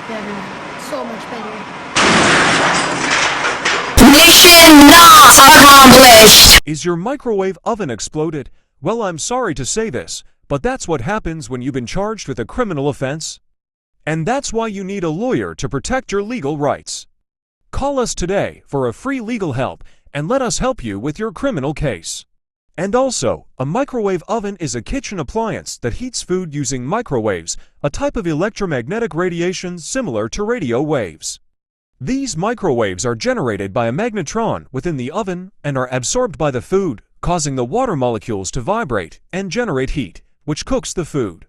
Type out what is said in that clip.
better. So much better. Mission not accomplished! Is your microwave oven exploded? Well, I'm sorry to say this, but that's what happens when you've been charged with a criminal offense. And that's why you need a lawyer to protect your legal rights. Call us today for a free legal help and let us help you with your criminal case. And also, a microwave oven is a kitchen appliance that heats food using microwaves, a type of electromagnetic radiation similar to radio waves. These microwaves are generated by a magnetron within the oven and are absorbed by the food, causing the water molecules to vibrate and generate heat, which cooks the food.